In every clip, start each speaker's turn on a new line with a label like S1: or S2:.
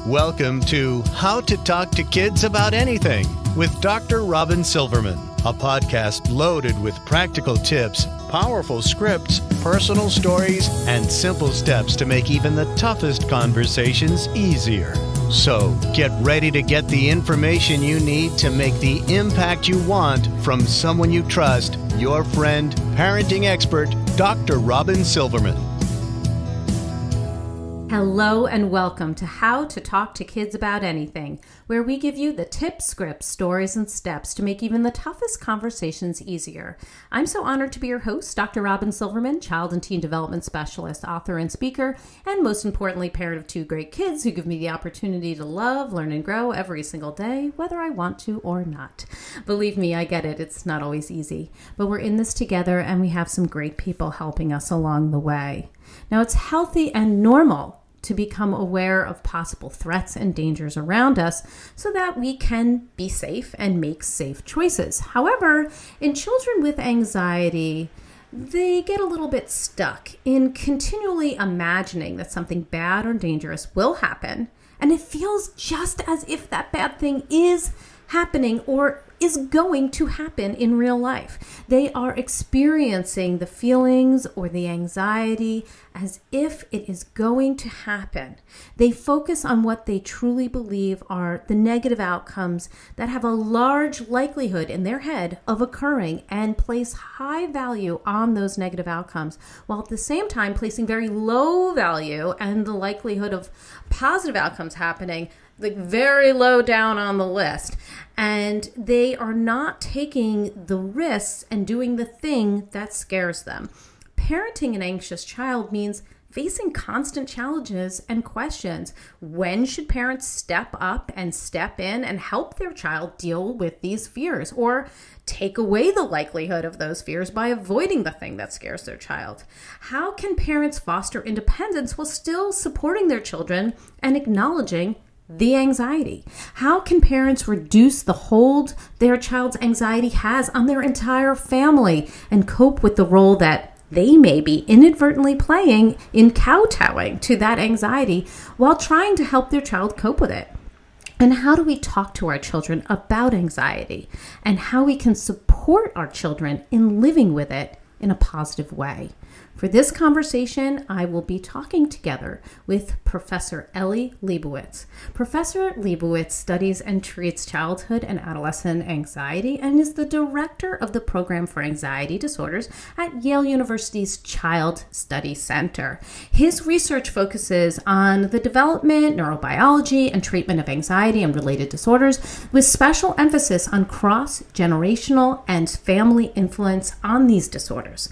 S1: Welcome to How to Talk to Kids About Anything with Dr. Robyn Silverman, a podcast loaded with practical tips, powerful scripts, personal stories, and simple steps to make even the toughest conversations easier. So get ready to get the information you need to make the impact you want from someone you trust, your friend, parenting expert, Dr. Robyn Silverman.
S2: Hello and welcome to How to Talk to Kids About Anything, where we give you the tips, scripts, stories, and steps to make even the toughest conversations easier. I'm so honored to be your host, Dr. Robyn Silverman, child and teen development specialist, author, and speaker, and most importantly, parent of two great kids who give me the opportunity to love, learn, and grow every single day, whether I want to or not. Believe me, I get it. It's not always easy, but we're in this together and we have some great people helping us along the way. Now, it's healthy and normal to become aware of possible threats and dangers around us so that we can be safe and make safe choices. However, in children with anxiety, they get a little bit stuck in continually imagining that something bad or dangerous will happen, and it feels just as if that bad thing is happening or is going to happen in real life. They are experiencing the feelings or the anxiety as if it is going to happen. They focus on what they truly believe are the negative outcomes that have a large likelihood in their head of occurring and place high value on those negative outcomes, while at the same time placing very low value and the likelihood of positive outcomes happening like very low down on the list. And they are not taking the risks and doing the thing that scares them. Parenting an anxious child means facing constant challenges and questions. When should parents step up and step in and help their child deal with these fears, or take away the likelihood of those fears by avoiding the thing that scares their child? How can parents foster independence while still supporting their children and acknowledging the anxiety? How can parents reduce the hold their child's anxiety has on their entire family and cope with the role that they may be inadvertently playing in kowtowing to that anxiety while trying to help their child cope with it? And how do we talk to our children about anxiety and how we can support our children in living with it in a positive way? For this conversation, I will be talking together with Professor Eli Lebowitz. Professor Lebowitz studies and treats childhood and adolescent anxiety and is the director of the Program for Anxiety Disorders at Yale University's Child Study Center. His research focuses on the development, neurobiology, and treatment of anxiety and related disorders, with special emphasis on cross-generational and family influence on these disorders.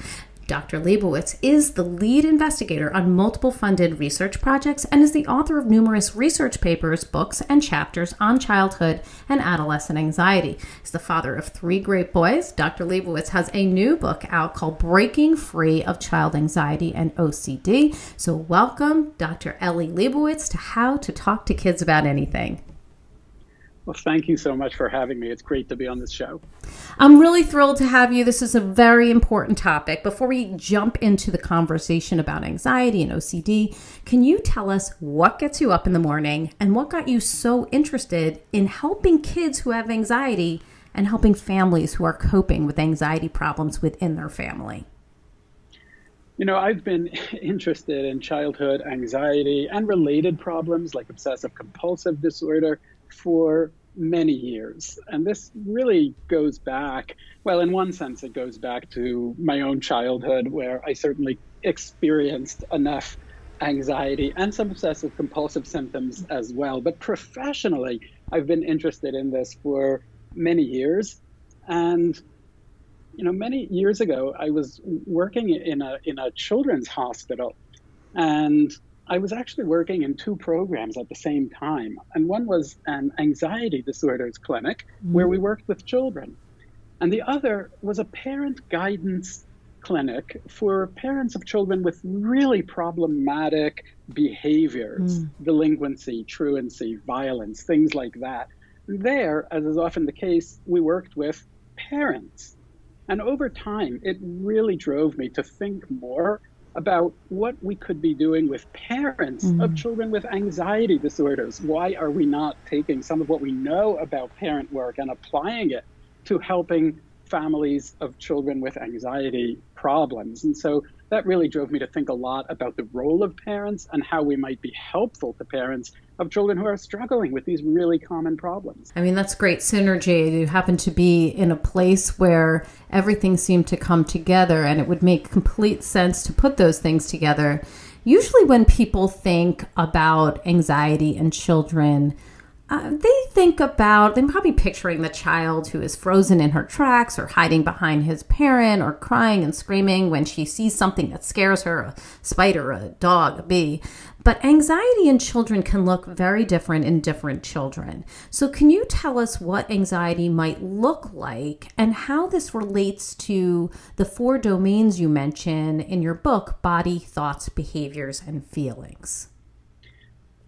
S2: Dr. Lebowitz is the lead investigator on multiple funded research projects and is the author of numerous research papers, books, and chapters on childhood and adolescent anxiety. He's the father of three great boys. Dr. Lebowitz has a new book out called Breaking Free of Child Anxiety and OCD. So welcome, Dr. Eli Lebowitz, to How to Talk to Kids About Anything.
S3: Well, thank you so much for having me. It's great to be on this show.
S2: I'm really thrilled to have you. This is a very important topic. Before we jump into the conversation about anxiety and OCD, can you tell us what gets you up in the morning and what got you so interested in helping kids who have anxiety and helping families who are coping with anxiety problems within their family?
S3: You know, I've been interested in childhood anxiety and related problems like obsessive compulsive disorder for many years. And this really goes back, well, in one sense, it goes back to my own childhood, where I certainly experienced enough anxiety and some obsessive compulsive symptoms as well. But professionally, I've been interested in this for many years. And, you know, many years ago, I was working in a children's hospital, and I was actually working in two programs at the same time. And one was an anxiety disorders clinic where we worked with children. And the other was a parent guidance clinic for parents of children with really problematic behaviors, delinquency, truancy, violence, things like that. And there, as is often the case, we worked with parents. And over time, it really drove me to think more about what we could be doing with parents of children with anxiety disorders. Why are we not taking some of what we know about parent work and applying it to helping families of children with anxiety problems? And so that really drove me to think a lot about the role of parents and how we might be helpful to parents of children who are struggling with these really common problems.
S2: I mean, that's great synergy. You happen to be in a place where everything seemed to come together, and it would make complete sense to put those things together. Usually when people think about anxiety in children, they're probably picturing the child who is frozen in her tracks or hiding behind his parent or crying and screaming when she sees something that scares her, a spider, a dog, a bee. But anxiety in children can look very different in different children. So can you tell us what anxiety might look like and how this relates to the 4 domains you mention in your book, body, thoughts, behaviors, and feelings?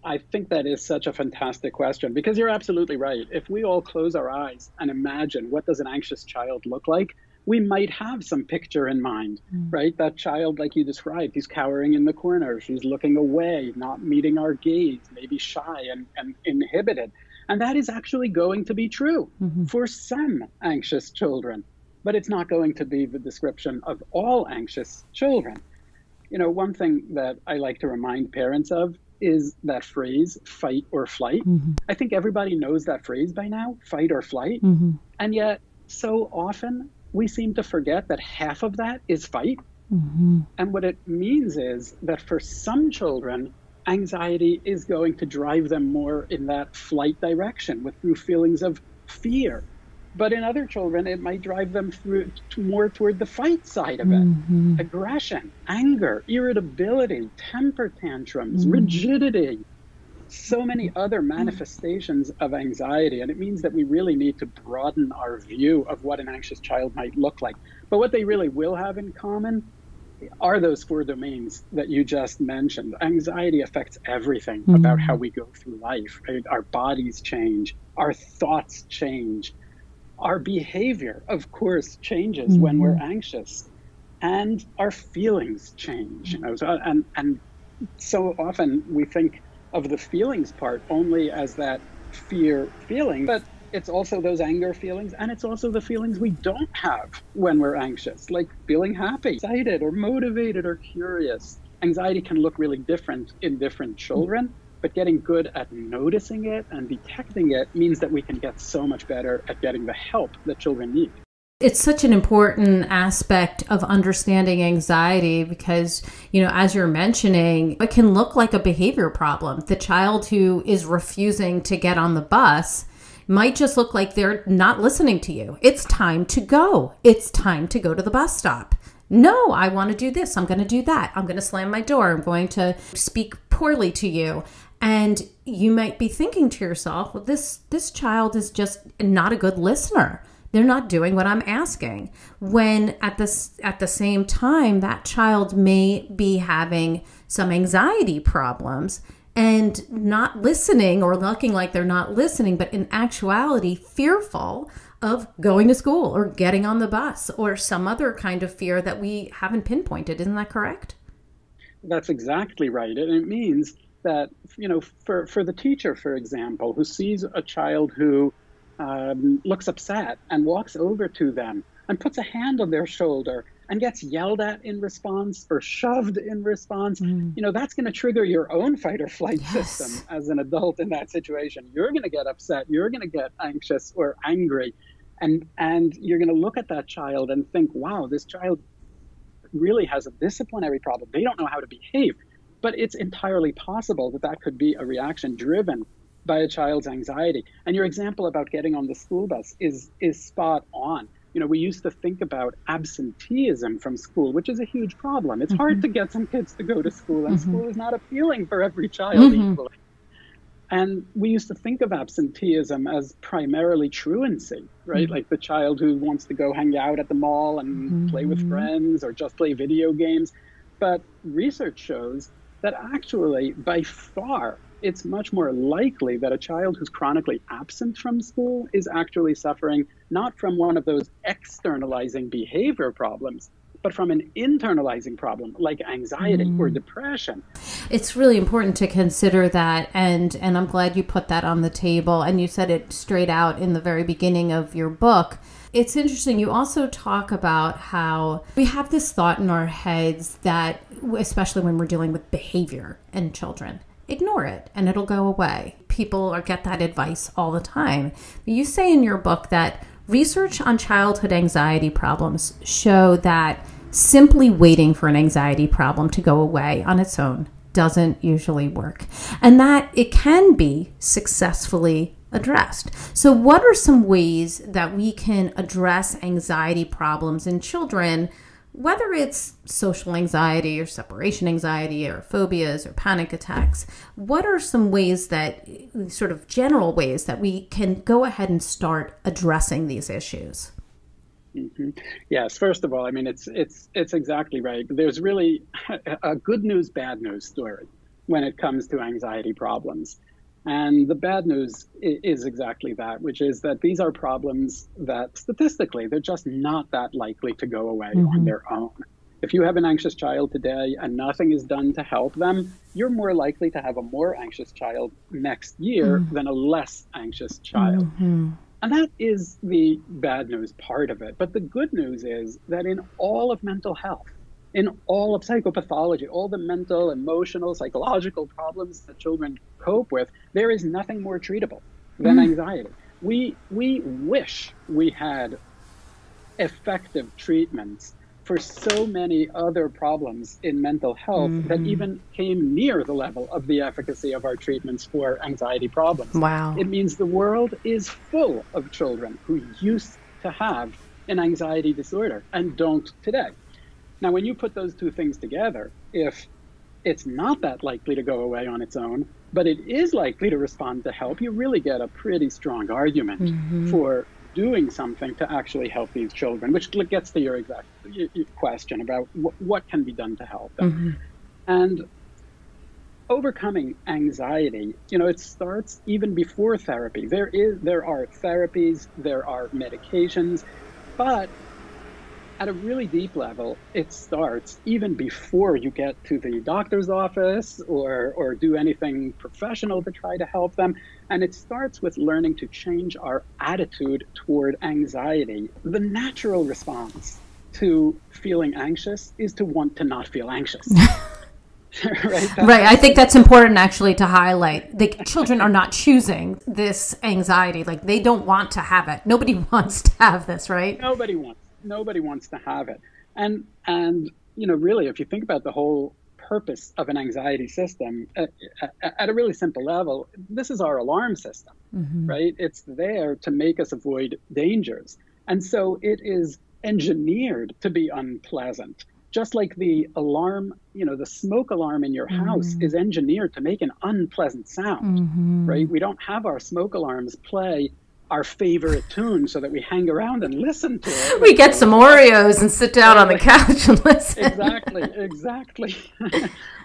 S3: I think that is such a fantastic question, because you're absolutely right. If we all close our eyes and imagine what does an anxious child look like, we might have some picture in mind, right? That child, like you described, he's cowering in the corner, she's looking away, not meeting our gaze, maybe shy and inhibited. And that is actually going to be true for some anxious children, but it's not going to be the description of all anxious children. You know, one thing that I like to remind parents of is that phrase, fight or flight. I think everybody knows that phrase by now, fight or flight. And yet so often we seem to forget that half of that is fight. And what it means is that for some children, anxiety is going to drive them more in that flight direction through feelings of fear. But in other children, it might drive them more toward the fight side of it. Aggression, anger, irritability, temper tantrums, rigidity, so many other manifestations of anxiety. And it means that we really need to broaden our view of what an anxious child might look like. But what they really will have in common are those 4 domains that you just mentioned. Anxiety affects everything about how we go through life. Right? Our bodies change, our thoughts change. Our behavior, of course, changes when we're anxious, and our feelings change. You know, and so often we think of the feelings part only as that fear feeling, but it's also those anger feelings, and it's also the feelings we don't have when we're anxious, like feeling happy, excited, or motivated, or curious. Anxiety can look really different in different children. But getting good at noticing it and detecting it means that we can get so much better at getting the help that children need.
S2: It's such an important aspect of understanding anxiety because, you know, as you're mentioning, it can look like a behavior problem. The child who is refusing to get on the bus might just look like they're not listening to you. It's time to go. It's time to go to the bus stop. No, I want to do this. I'm going to do that. I'm going to slam my door. I'm going to speak poorly to you. And you might be thinking to yourself, well, this child is just not a good listener. They're not doing what I'm asking. When at the same time, that child may be having some anxiety problems and not listening or looking like they're not listening, but in actuality, fearful of going to school or getting on the bus or some other kind of fear that we haven't pinpointed. Isn't that correct?
S3: That's exactly right. And it means that, you know, for the teacher, for example, who sees a child who looks upset and walks over to them and puts a hand on their shoulder and gets yelled at in response or shoved in response, you know, that's going to trigger your own fight or flight system as an adult in that situation. You're going to get upset. You're going to get anxious or angry. And you're going to look at that child and think, wow, this child really has a disciplinary problem. They don't know how to behave. But it's entirely possible that that could be a reaction driven by a child's anxiety. And your example about getting on the school bus is spot on. You know, we used to think about absenteeism from school, which is a huge problem. It's hard to get some kids to go to school, and school is not appealing for every child equally. And we used to think of absenteeism as primarily truancy, right? Like the child who wants to go hang out at the mall and play with friends or just play video games. But research shows that actually, by far, it's much more likely that a child who's chronically absent from school is actually suffering not from one of those externalizing behavior problems, but from an internalizing problem like anxiety or depression.
S2: It's really important to consider that, and I'm glad you put that on the table, and you said it straight out in the very beginning of your book. It's interesting. You also talk about how we have this thought in our heads that, especially when we're dealing with behavior in children, ignore it and it'll go away. People get that advice all the time. You say in your book that research on childhood anxiety problems show that simply waiting for an anxiety problem to go away on its own doesn't usually work, and that it can be successfully addressed. So what are some ways that we can address anxiety problems in children, whether it's social anxiety or separation anxiety or phobias or panic attacks? What are some ways that, sort of general ways that we can go ahead and start addressing these issues?
S3: Mm-hmm. Yes, first of all, I mean, it's exactly right. There's really a good news, bad news story when it comes to anxiety problems. And the bad news is exactly that, which is that these are problems that statistically, they're just not that likely to go away on their own. If you have an anxious child today and nothing is done to help them, you're more likely to have a more anxious child next year than a less anxious child. And that is the bad news part of it. But the good news is that in all of mental health, in all of psychopathology, all the mental, emotional, psychological problems that children cope with, there is nothing more treatable than anxiety. We wish we had effective treatments for so many other problems in mental health that even came near the level of the efficacy of our treatments for anxiety problems.
S2: Wow.
S3: It means the world is full of children who used to have an anxiety disorder and don't today. Now, when you put those two things together, if it's not that likely to go away on its own, but it is likely to respond to help, you really get a pretty strong argument for doing something to actually help these children, which gets to your exact question about what can be done to help them. And overcoming anxiety, it starts even before therapy. There are therapies, there are medications, but at a really deep level, it starts even before you get to the doctor's office or do anything professional to try to help them. And it starts with learning to change our attitude toward anxiety. The natural response to feeling anxious is to want to not feel anxious. Right?
S2: I think that's important actually to highlight. The children are not choosing this anxiety. Like, they don't want to have it. Nobody wants to have this, right?
S3: Nobody wants to have it. And really, if you think about the whole purpose of an anxiety system at a really simple level, this is our alarm system, right? It's there to make us avoid dangers. And so it is engineered to be unpleasant. Just like the alarm, the smoke alarm in your house is engineered to make an unpleasant sound, right? We don't have our smoke alarms play our favorite tune so that we hang around and listen to it.
S2: We get some Oreos and sit down on the couch and listen.
S3: Exactly.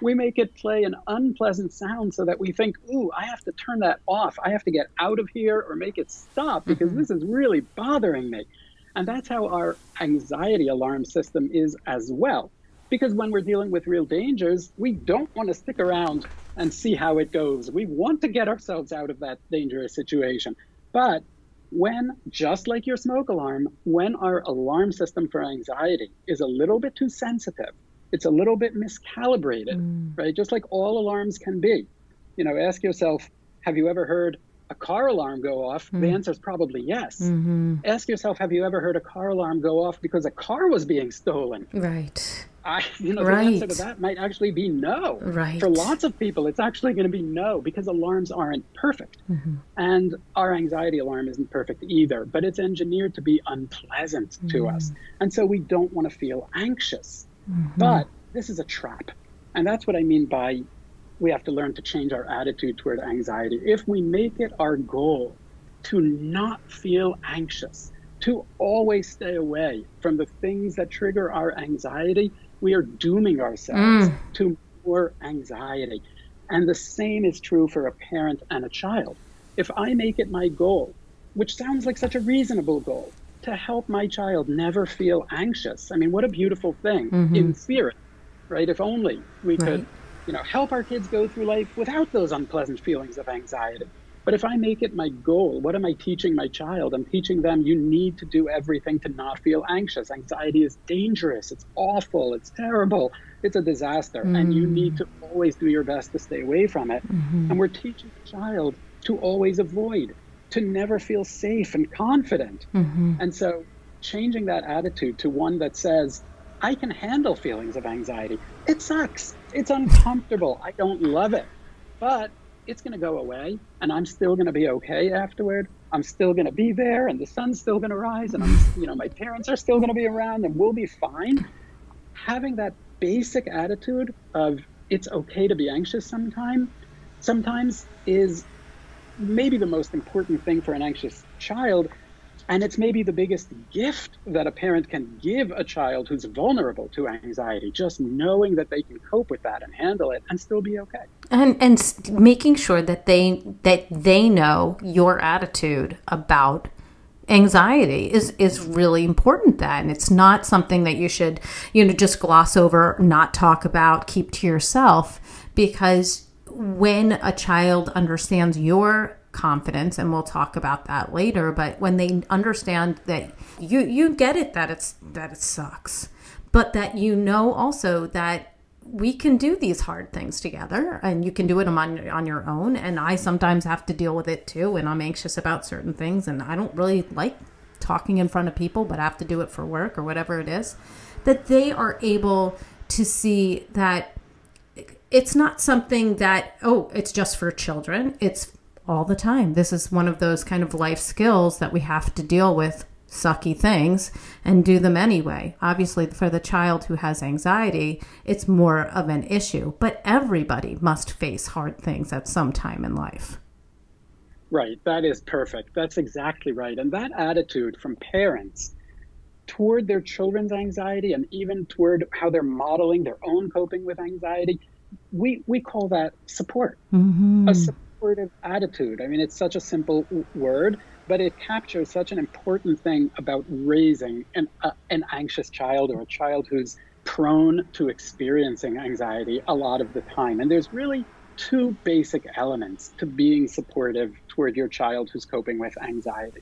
S3: We make it play an unpleasant sound so that we think, ooh, I have to turn that off. I have to get out of here or make it stop because this is really bothering me. And that's how our anxiety alarm system is as well. Because when we're dealing with real dangers, we don't want to stick around and see how it goes. We want to get ourselves out of that dangerous situation. But when, just like your smoke alarm, when our alarm system for anxiety is a little bit too sensitive, it's a little bit miscalibrated, right? Just like all alarms can be. Ask yourself, have you ever heard a car alarm go off? The answer is probably yes. Ask yourself, have you ever heard a car alarm go off because a car was being stolen?
S2: Right.
S3: The answer to that might actually be no.
S2: Right.
S3: For lots of people, it's actually going to be no because alarms aren't perfect. And our anxiety alarm isn't perfect either, but it's engineered to be unpleasant to us. And so we don't want to feel anxious. But this is a trap. And that's what I mean by we have to learn to change our attitude toward anxiety. If we make it our goal to not feel anxious, to always stay away from the things that trigger our anxiety, we are dooming ourselves to more anxiety. And the same is true for a parent and a child. If I make it my goal, which sounds like such a reasonable goal, to help my child never feel anxious. I mean, what a beautiful thing in theory, right? If only we could, help our kids go through life without those unpleasant feelings of anxiety. But if I make it my goal, what am I teaching my child? I'm teaching them you need to do everything to not feel anxious. Anxiety is dangerous. It's awful. It's terrible. It's a disaster. And you need to always do your best to stay away from it. And we're teaching the child to always avoid, to never feel safe and confident. And so changing that attitude to one that says, I can handle feelings of anxiety. It sucks. It's uncomfortable. I don't love it. But it's going to go away, and I'm still going to be okay afterward. I'm still going to be there, and the sun's still going to rise, and my parents are still going to be around, and we'll be fine. Having that basic attitude of it's okay to be anxious sometimes is maybe the most important thing for an anxious child. And it's maybe the biggest gift that a parent can give a child who's vulnerable to anxiety, just knowing that they can cope with that and handle it and still be okay.
S2: And making sure that they know your attitude about anxiety is really important then. It's not something that you should, just gloss over, not talk about, keep to yourself, because when a child understands your confidence, and we'll talk about that later, but when they understand that you get it, that it sucks, but that also that we can do these hard things together, and you can do it on your own, and I sometimes have to deal with it too, and I'm anxious about certain things, and I don't really like talking in front of people, but I have to do it for work or whatever it is, that they are able to see that it's not something that, it's just for children. It's all the time. This is one of those kind of life skills that we have to deal with sucky things and do them anyway. Obviously, for the child who has anxiety, it's more of an issue, but everybody must face hard things at some time in life.
S3: Right. That is perfect. That's exactly right. And that attitude from parents toward their children's anxiety, and even toward how they're modeling their own coping with anxiety, we call that support. A supportive attitude. I mean, it's such a simple word, but it captures such an important thing about raising an anxious child, or a child who's prone to experiencing anxiety a lot of the time. And there's really two basic elements to being supportive toward your child who's coping with anxiety.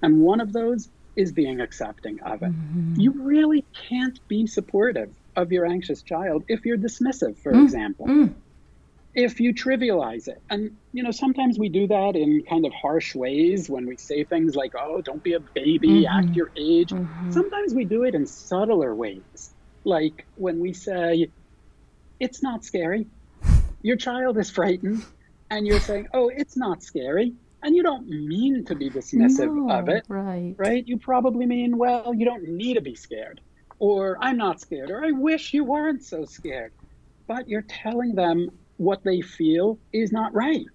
S3: And one of those is being accepting of it. You really can't be supportive of your anxious child if you're dismissive, for example. If you trivialize it. And, sometimes we do that in kind of harsh ways when we say things like, don't be a baby, act your age. Sometimes we do it in subtler ways. Like when we say, it's not scary. Your child is frightened, and you're saying, it's not scary. And you don't mean to be dismissive of it, right? You probably mean, well, you don't need to be scared. Or I'm not scared, or I wish you weren't so scared. But you're telling them what they feel is not right.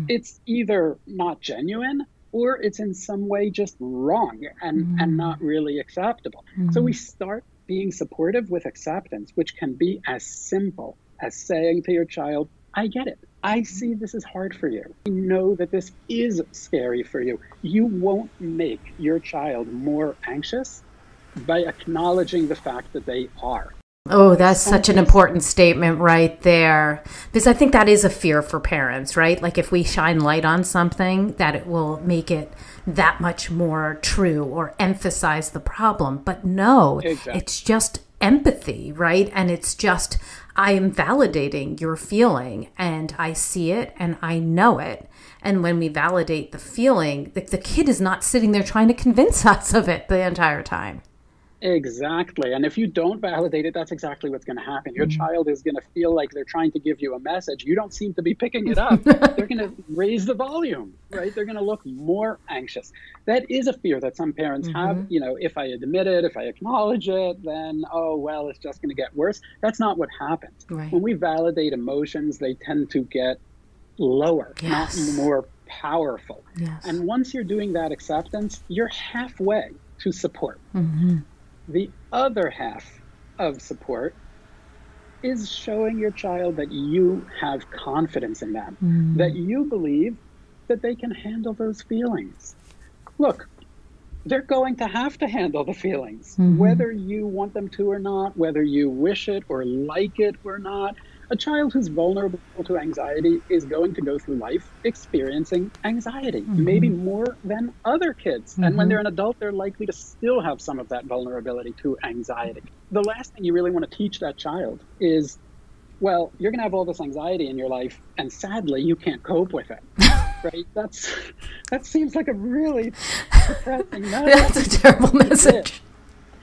S3: It's either not genuine, or it's in some way just wrong and not really acceptable. So we start being supportive with acceptance, which can be as simple as saying to your child, I get it. I see this is hard for you. I know that this is scary for you. You won't make your child more anxious by acknowledging the fact that they are.
S2: Oh, that's such an important statement right there. Because I think that is a fear for parents, right? Like if we shine light on something, that it will make it that much more true or emphasize the problem. But no, It's just empathy, right? And it's just, I am validating your feeling, and I see it and I know it. And when we validate the feeling, the kid is not sitting there trying to convince us of it the entire time.
S3: Exactly. And if you don't validate it, that's exactly what's going to happen. Your child is going to feel like they're trying to give you a message. You don't seem to be picking it up. They're going to raise the volume, right? They're going to look more anxious. That is a fear that some parents have. If I admit it, if I acknowledge it, then, it's just going to get worse. That's not what happens. Right. When we validate emotions, they tend to get lower, not more powerful. Yes. And once you're doing that acceptance, you're halfway to support. The other half of support is showing your child that you have confidence in them, that you believe that they can handle those feelings. Look, they're going to have to handle the feelings,
S2: Mm-hmm.
S3: whether you want them to or not, whether you wish it or like it or not. A child who's vulnerable to anxiety is going to go through life experiencing anxiety,
S2: Mm-hmm.
S3: maybe more than other kids.
S2: Mm-hmm.
S3: And when they're an adult, they're likely to still have some of that vulnerability to anxiety. The last thing you really want to teach that child is, well, you're going to have all this anxiety in your life, and sadly, you can't cope with it. Right? That seems like a really depressing message.
S2: That's a terrible message.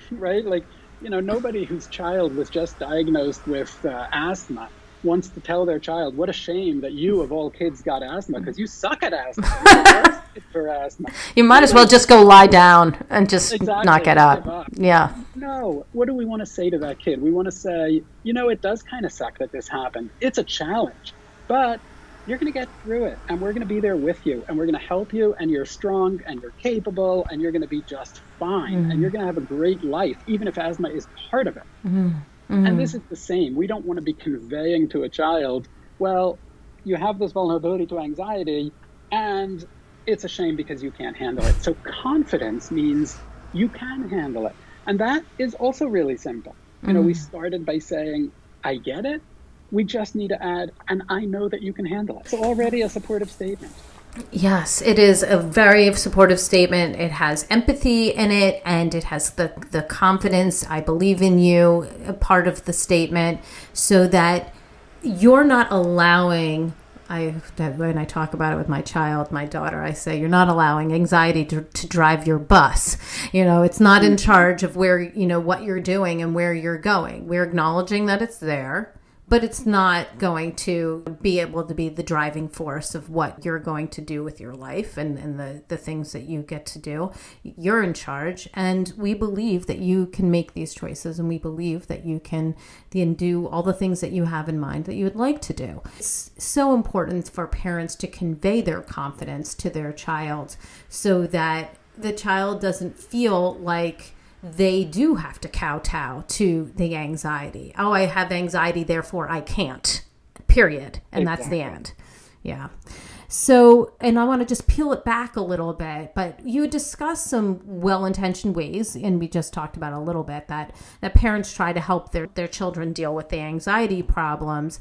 S3: Right? Like, nobody whose child was just diagnosed with asthma wants to tell their child, what a shame that you of all kids got asthma, because you suck at asthma. You're the worst kid for asthma.
S2: You might as well just go lie down and just
S3: Exactly,
S2: not get
S3: just give
S2: up.
S3: up.
S2: Yeah.
S3: No, what do we want to say to that kid? We want to say, it does kind of suck that this happened. It's a challenge, but you're going to get through it, and we're going to be there with you, and we're going to help you, and you're strong, and you're capable, and you're going to be just fine,
S2: Mm-hmm.
S3: and you're going to have a great life, even if asthma is part of it.
S2: Mm-hmm. Mm-hmm.
S3: And this is the same. We don't want to be conveying to a child, well, you have this vulnerability to anxiety, and it's a shame because you can't handle it. So confidence means you can handle it. And that is also really simple. We started by saying, I get it. We just need to add, and I know that you can handle it. So already a supportive statement.
S2: Yes, it is a very supportive statement. It has empathy in it, and it has the confidence, I believe in you, a part of the statement, so that you're not allowing, when I talk about it with my child, my daughter, I say, you're not allowing anxiety to drive your bus. It's not in charge of where, what you're doing and where you're going. We're acknowledging that it's there, but it's not going to be able to be the driving force of what you're going to do with your life and the things that you get to do. You're in charge, and we believe that you can make these choices, and we believe that you can do all the things that you have in mind that you would like to do. It's so important for parents to convey their confidence to their child so that the child doesn't feel like they do have to kowtow to the anxiety. Oh, I have anxiety, therefore I can't, period. And That's the end. Yeah. So, and I want to just peel it back a little bit, but you discussed some well-intentioned ways, and we just talked about a little bit, that parents try to help their children deal with the anxiety problems,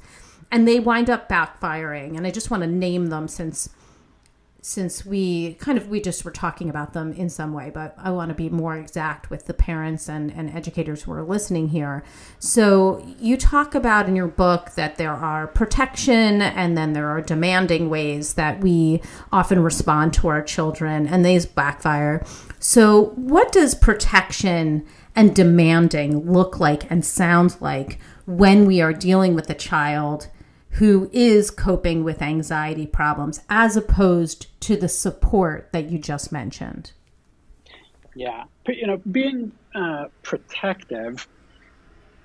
S2: and they wind up backfiring. And I just want to name them since we just were talking about them in some way, but I want to be more exact with the parents and educators who are listening here. So you talk about in your book that there are protection and then there are demanding ways that we often respond to our children, and these backfire. So what does protection and demanding look like and sound like when we are dealing with a child who is coping with anxiety problems, as opposed to the support that you just mentioned?
S3: Yeah. Being protective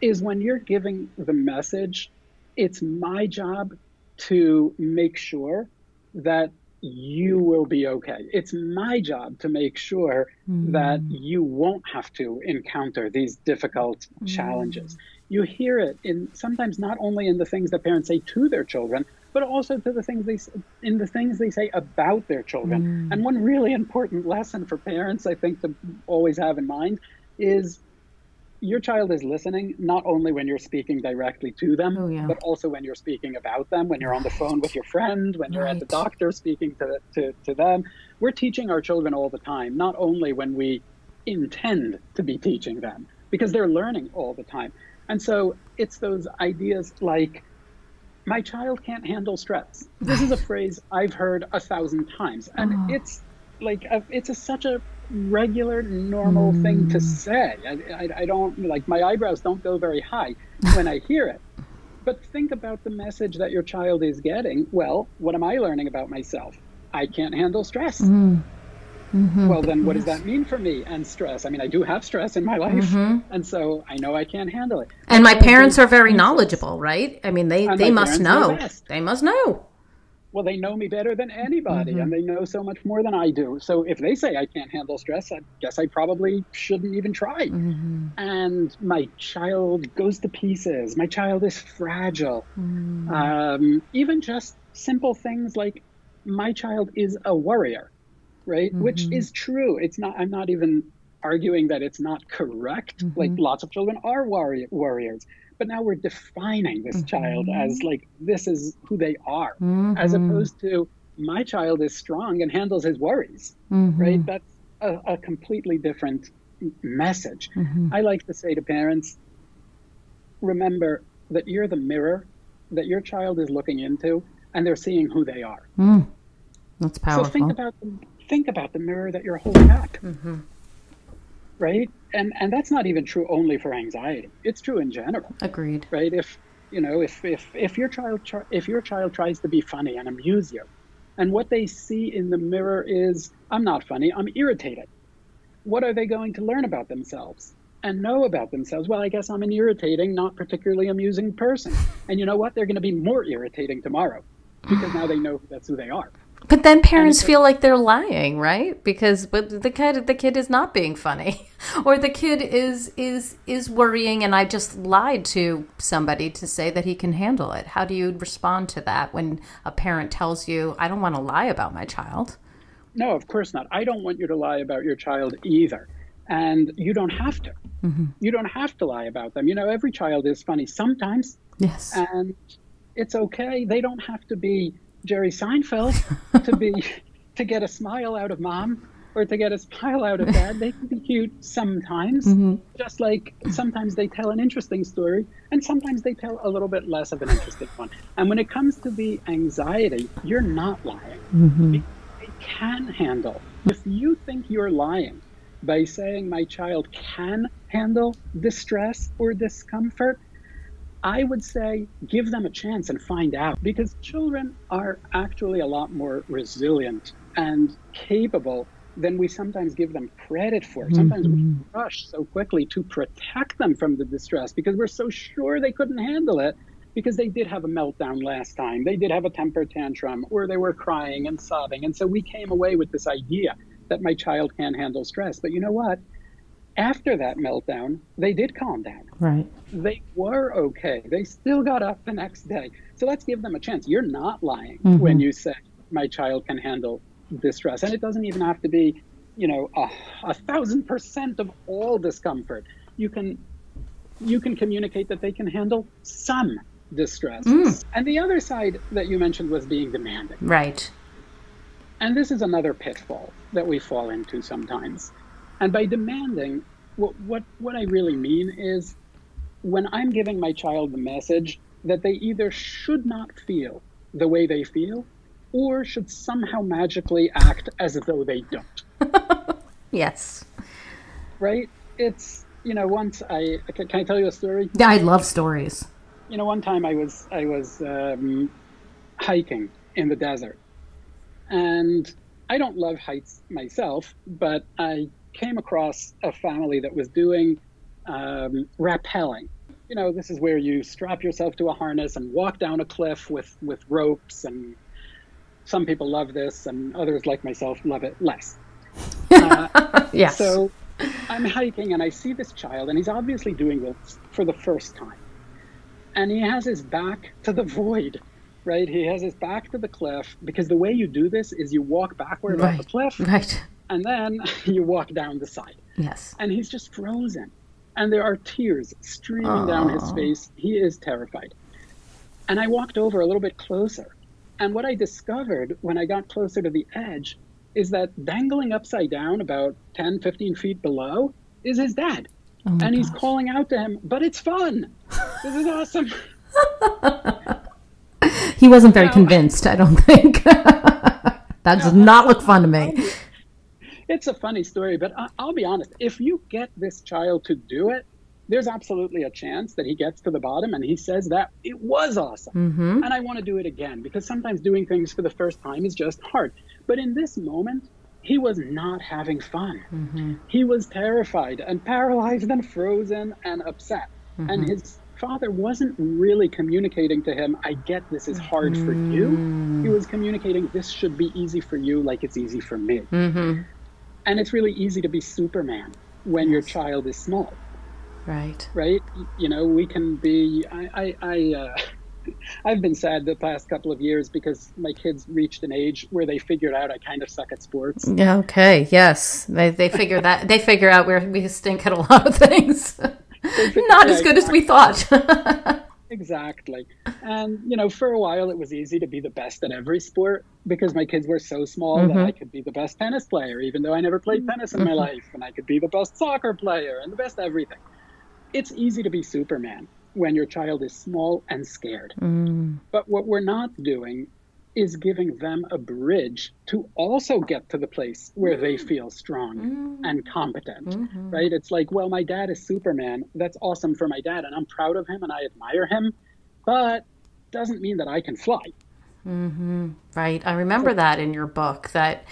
S3: is when you're giving the message, it's my job to make sure that you will be okay. It's my job to make sure that you won't have to encounter these difficult challenges. You hear it sometimes not only in the things that parents say to their children, but also to the things they say about their children. And one really important lesson for parents, I think, to always have in mind is your child is listening not only when you're speaking directly to them, but also when you're speaking about them, when you're on the phone with your friend, when you're at the doctor speaking to them. We're teaching our children all the time, not only when we intend to be teaching them, because they're learning all the time. And so it's those ideas like, my child can't handle stress. This is a phrase I've heard 1,000 times. And it's like, such a regular, normal thing to say. I don't, like, my eyebrows don't go very high when I hear it. But think about the message that your child is getting. Well, what am I learning about myself? I can't handle stress. Well, then what does that mean for me and stress? I mean, I do have stress in my life, and so I know I can't handle it.
S2: And my parents are very knowledgeable, right? I mean, they must know. They must know.
S3: Well, they know me better than anybody, and they know so much more than I do. So if they say I can't handle stress, I guess I probably shouldn't even try. And my child goes to pieces. My child is fragile. Even just simple things like, my child is a worrier. right? Which is true. It's not, I'm not even arguing that it's not correct. Like lots of children are warriors. But now we're defining this child as like, this is who they are, as opposed to my child is strong and handles his worries, right? That's a completely different message. I like to say to parents, remember that you're the mirror that your child is looking into, and they're seeing who they are.
S2: That's powerful.
S3: So think about the mirror that you're holding up, right? And that's not even true only for anxiety. It's true in general.
S2: Agreed.
S3: Right? If your child tries to be funny and amuse you, and what they see in the mirror is, I'm not funny, I'm irritated. What are they going to learn about themselves and know about themselves? Well, I guess I'm an irritating, not particularly amusing person. And you know what? They're going to be more irritating tomorrow because now they know that's who they are.
S2: But then parents feel like they're lying, right? Because the kid is not being funny, or the kid is worrying, and I just lied to somebody to say that he can handle it. How do you respond to that when a parent tells you, I don't want to lie about my child?
S3: No, of course not. I don't want you to lie about your child either. And you don't have to. You don't have to lie about them. You know, every child is funny sometimes.
S2: Yes.
S3: And it's okay. They don't have to be Jerry Seinfeld to get a smile out of mom or to get a smile out of dad. They can be cute sometimes, just like sometimes they tell an interesting story and sometimes they tell a little bit less of an interesting one. And when it comes to the anxiety, you're not lying. They can handle. If you think you're lying by saying my child can handle distress or discomfort, I would say give them a chance and find out, because children are actually a lot more resilient and capable than we sometimes give them credit for. Sometimes we rush so quickly to protect them from the distress because we're so sure they couldn't handle it, because they did have a meltdown last time, they did have a temper tantrum, or they were crying and sobbing. And so we came away with this idea that my child can't handle stress. But you know what? After that meltdown, they did calm down.
S2: Right.
S3: They were okay. They still got up the next day. So let's give them a chance. You're not lying when you say my child can handle distress. And it doesn't even have to be, 1,000% of all discomfort. You can communicate that they can handle some distress. And the other side that you mentioned was being demanding.
S2: Right.
S3: And this is another pitfall that we fall into sometimes. And by demanding, what I really mean is when I'm giving my child the message that they either should not feel the way they feel or should somehow magically act as though they don't.
S2: Yes.
S3: Right? It's, once can I tell you a story?
S2: Yeah, I love stories.
S3: One time I was hiking in the desert, and I don't love heights myself, but I came across a family that was doing rappelling. This is where you strap yourself to a harness and walk down a cliff with ropes, and some people love this and others, like myself, love it less.
S2: Yes.
S3: So I'm hiking and I see this child, and he's obviously doing this for the first time. And he has his back to the void, right? He has his back to the cliff, because the way you do this is you walk backward off the cliff.
S2: Right.
S3: And then you walk down the side.
S2: Yes.
S3: And he's just frozen. And there are tears streaming down his face. He is terrified. And I walked over a little bit closer. And what I discovered when I got closer to the edge is that dangling upside down about 10, 15 feet below is his dad. And he's calling out to him, but it's fun. This is awesome.
S2: He wasn't very convinced, I don't think. That does not look fun to me.
S3: It's a funny story, but I'll be honest. If you get this child to do it, there's absolutely a chance that he gets to the bottom and he says that it was awesome. And I want to do it again, because sometimes doing things for the first time is just hard. But in this moment, he was not having fun. He was terrified and paralyzed and frozen and upset. And his father wasn't really communicating to him, I get this is hard for you. He was communicating, this should be easy for you like it's easy for me. And it's really easy to be Superman when your child is small.
S2: Right.
S3: Right? We can be, I've been sad the past couple of years because my kids reached an age where they figured out I kind of suck at sports.
S2: Yeah, okay, yes. They figure that they figure out where we stink at a lot of things. Not as good as we thought.
S3: Exactly. And, for a while it was easy to be the best at every sport because my kids were so small that I could be the best tennis player, even though I never played tennis in my life. And I could be the best soccer player and the best everything. It's easy to be Superman when your child is small and scared. But what we're not doing is giving them a bridge to also get to the place where they feel strong and competent, right? It's like, well, my dad is Superman. That's awesome for my dad, and I'm proud of him, and I admire him, but doesn't mean that I can fly.
S2: Right. I remember that in your book, that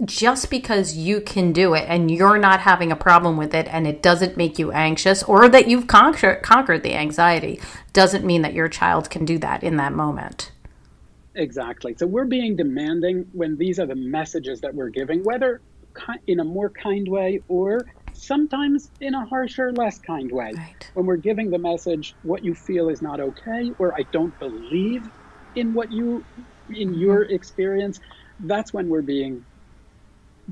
S2: just because you can do it and you're not having a problem with it and it doesn't make you anxious or that you've conquered the anxiety doesn't mean that your child can do that in that moment.
S3: Exactly. So we're being demanding when these are the messages that we're giving, whether in a more kind way or sometimes in a harsher, less kind way.
S2: Right.
S3: When we're giving the message, what you feel is not okay, or I don't believe in your experience, that's when we're being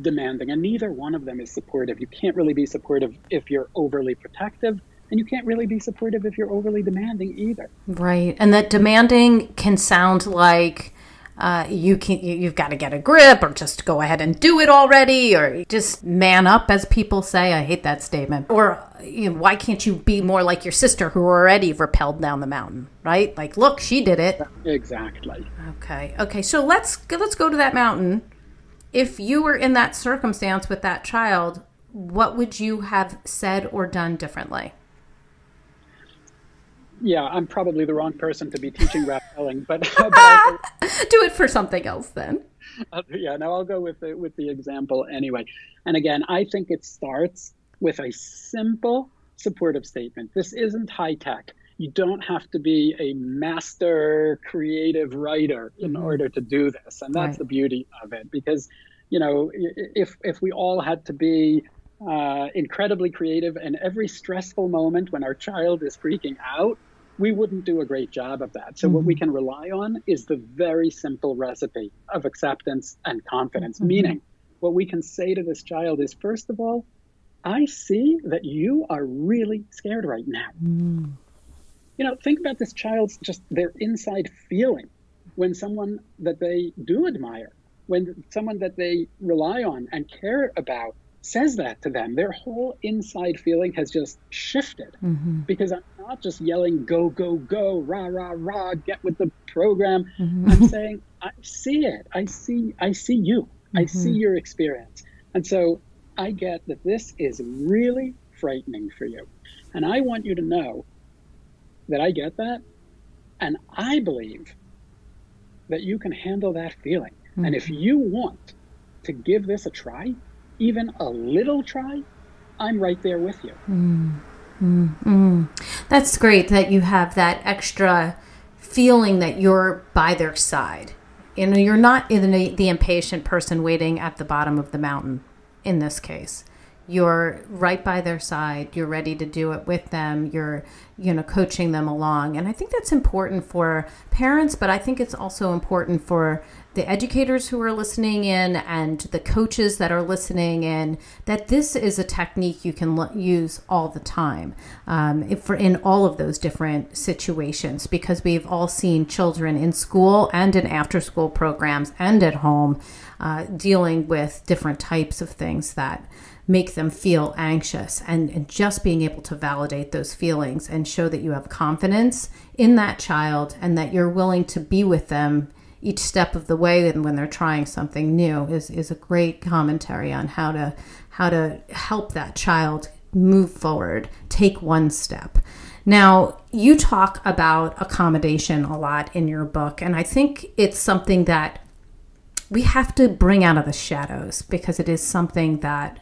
S3: demanding. And neither one of them is supportive. You can't really be supportive if you're overly protective. And you can't really be supportive if you're overly demanding either.
S2: Right. And that demanding can sound like you've got to get a grip or just go ahead and do it already or just man up, as people say. I hate that statement. Or why can't you be more like your sister who already rappelled down the mountain, right? Like, look, she did it.
S3: Exactly.
S2: Okay. So let's go to that mountain. If you were in that circumstance with that child, what would you have said or done differently?
S3: Yeah, I'm probably the wrong person to be teaching rappelling, but
S2: do it for something else then.
S3: I'll go with the example anyway. And again, I think it starts with a simple supportive statement. This isn't high tech. You don't have to be a master creative writer in order to do this, and that's the beauty of it. Because if we all had to be incredibly creative, and every stressful moment when our child is freaking out, we wouldn't do a great job of that. So what we can rely on is the very simple recipe of acceptance and confidence. Meaning, what we can say to this child is, first of all, I see that you are really scared right now. Think about this child's just their inside feeling when someone that they do admire, when someone that they rely on and care about says that to them, their whole inside feeling has just shifted because I'm not just yelling, go, go, go, rah, rah, rah, get with the program. I'm saying, I see it. I see you. I see your experience. And so I get that this is really frightening for you. And I want you to know that I get that. And I believe that you can handle that feeling. And if you want to give this a try, even a little try, I'm right there with you.
S2: That's great that you have that extra feeling that you're by their side. You're not the impatient person waiting at the bottom of the mountain in this case. You're right by their side. You're ready to do it with them. You're, coaching them along. And I think that's important for parents, but I think it's also important for the educators who are listening in and the coaches that are listening in, that this is a technique you can use all the time in all of those different situations, because we've all seen children in school and in after-school programs and at home dealing with different types of things that make them feel anxious, and just being able to validate those feelings and show that you have confidence in that child and that you're willing to be with them each step of the way and when they're trying something new is a great commentary on how to help that child move forward, take one step. Now, you talk about accommodation a lot in your book, and I think it's something that we have to bring out of the shadows because it is something that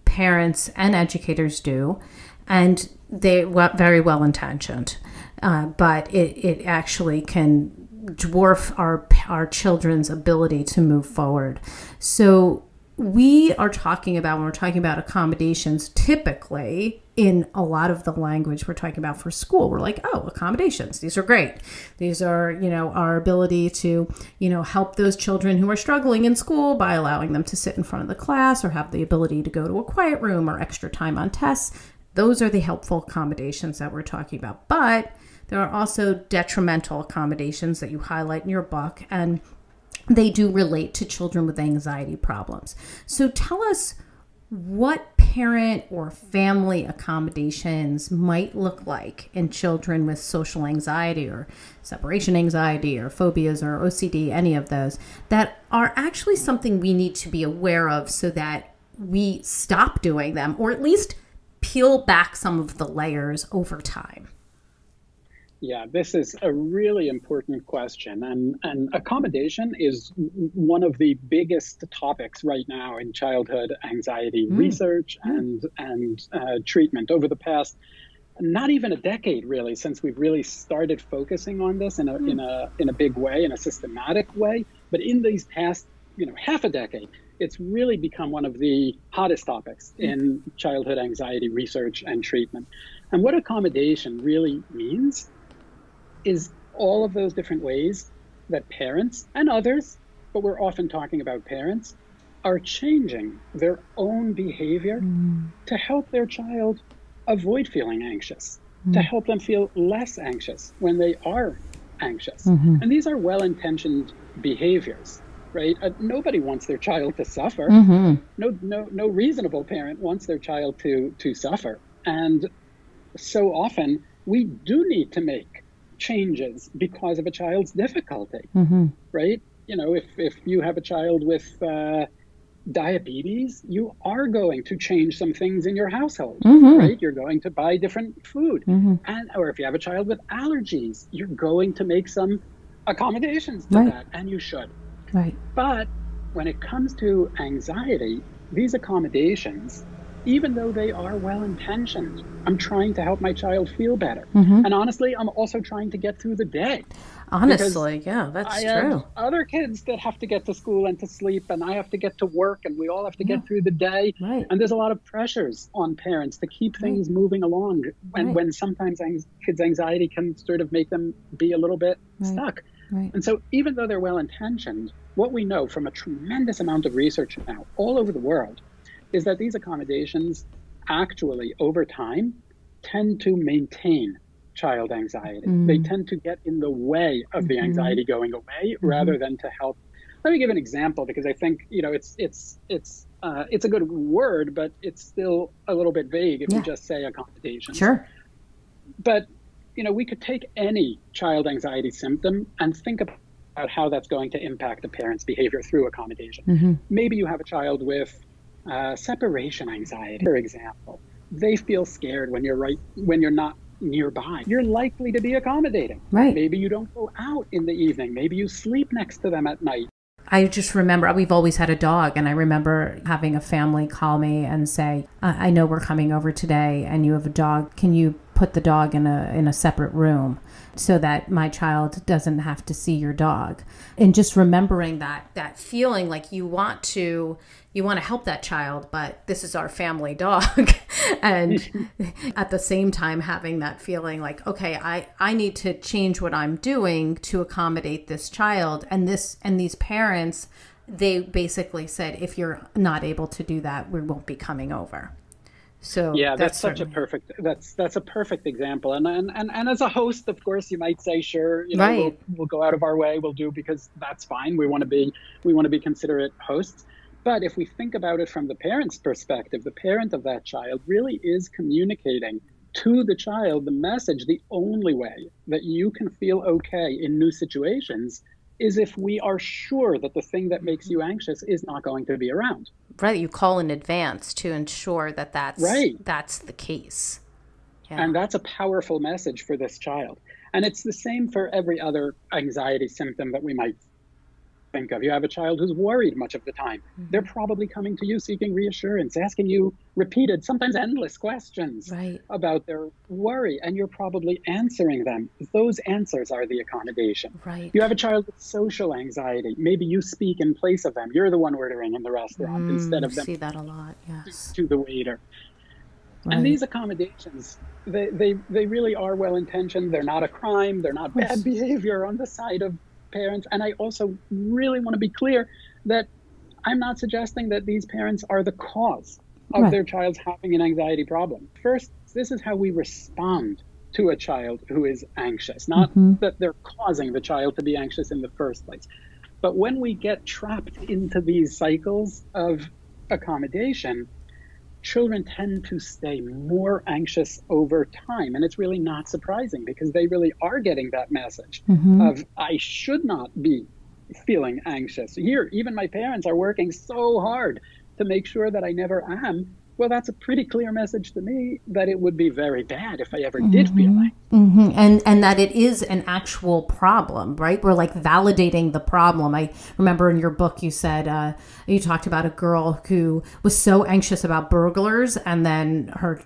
S2: parents and educators do, and they're very well intentioned, but it actually can dwarf our children's ability to move forward. So we are talking about, when we're talking about accommodations, typically in a lot of the language we're talking about for school, we're like, oh, accommodations, these are great. These are, our ability to, help those children who are struggling in school by allowing them to sit in front of the class or have the ability to go to a quiet room or extra time on tests. Those are the helpful accommodations that we're talking about. But there are also detrimental accommodations that you highlight in your book, and they do relate to children with anxiety problems. So tell us what parent or family accommodations might look like in children with social anxiety or separation anxiety or phobias or OCD, any of those, that are actually something we need to be aware of so that we stop doing them, or at least peel back some of the layers over time.
S3: Yeah, this is a really important question. And accommodation is one of the biggest topics right now in childhood anxiety research and treatment over the past, not even a decade really, since we've really started focusing on this in a big way, in a systematic way. But in these past, half a decade, it's really become one of the hottest topics in childhood anxiety research and treatment. And what accommodation really means is all of those different ways that parents and others, but we're often talking about parents, are changing their own behavior to help their child avoid feeling anxious, to help them feel less anxious when they are anxious. And these are well-intentioned behaviors, right? Nobody wants their child to suffer. No reasonable parent wants their child to suffer. And so often we do need to make changes because of a child's difficulty, right? If you have a child with diabetes, you are going to change some things in your household, right? You're going to buy different food. Or if you have a child with allergies, you're going to make some accommodations to that, and you should.
S2: Right.
S3: But when it comes to anxiety, these accommodations, even though they are well-intentioned, I'm trying to help my child feel better. And honestly, I'm also trying to get through the day.
S2: Honestly, yeah, that's true.
S3: I have other kids that have to get to school and to sleep, and I have to get to work, and we all have to get through the day.
S2: Right.
S3: And there's a lot of pressures on parents to keep things moving along. And when sometimes kids' anxiety can sort of make them be a little bit stuck.
S2: Right.
S3: And so even though they're well-intentioned, what we know from a tremendous amount of research now all over the world is that these accommodations actually, over time, tend to maintain child anxiety. They tend to get in the way of the anxiety going away rather than to help. Let me give an example, because I think it's a good word, but it's still a little bit vague if you just say accommodations.
S2: Sure.
S3: But we could take any child anxiety symptom and think about how that's going to impact a parent's behavior through accommodation. Maybe you have a child with separation anxiety, for example. They feel scared when you're not nearby. You're likely to be accommodating.
S2: Right.
S3: Maybe you don't go out in the evening. Maybe you sleep next to them at night.
S2: I just remember we've always had a dog, and I remember having a family call me and say, I know we're coming over today and you have a dog. Can you put the dog in a separate room so that my child doesn't have to see your dog? And just remembering that feeling like you want to help that child, but this is our family dog. And at the same time having that feeling like, okay, I need to change what I'm doing to accommodate this child. And these parents, they basically said, if you're not able to do that, we won't be coming over. So
S3: yeah, that's a perfect example. And as a host, of course, you might say, sure, we'll go out of our way, we'll do, because that's fine. We want to be considerate hosts. But if we think about it from the parent's perspective, the parent of that child really is communicating to the child the message: the only way that you can feel okay in new situations is if we are sure that the thing that makes you anxious is not going to be around.
S2: Right. You call in advance to ensure that that's the case. Yeah.
S3: And that's a powerful message for this child. And it's the same for every other anxiety symptom that we might think of. You have a child who's worried much of the time. They're probably coming to you seeking reassurance, asking you repeated, sometimes endless questions about their worry, and you're probably answering them. Those answers are the accommodation. You have a child with social anxiety. Maybe you speak in place of them. You're the one ordering in the restaurant instead of them.
S2: See that a lot, yes.
S3: To the waiter. And these accommodations, they really are well-intentioned. They're not a crime. They're not bad behavior on the side of parents. And I also really want to be clear that I'm not suggesting that these parents are the cause of their child's having an anxiety problem. First, this is how we respond to a child who is anxious, not that they're causing the child to be anxious in the first place. But when we get trapped into these cycles of accommodation, children tend to stay more anxious over time. And it's really not surprising because they really are getting that message of, I should not be feeling anxious. Here, even my parents are working so hard to make sure that I never am. Well, that's a pretty clear message to me that it would be very bad if I ever did feel anxious.
S2: And that it is an actual problem, right? We're like validating the problem. I remember in your book you said, you talked about a girl who was so anxious about burglars, and then her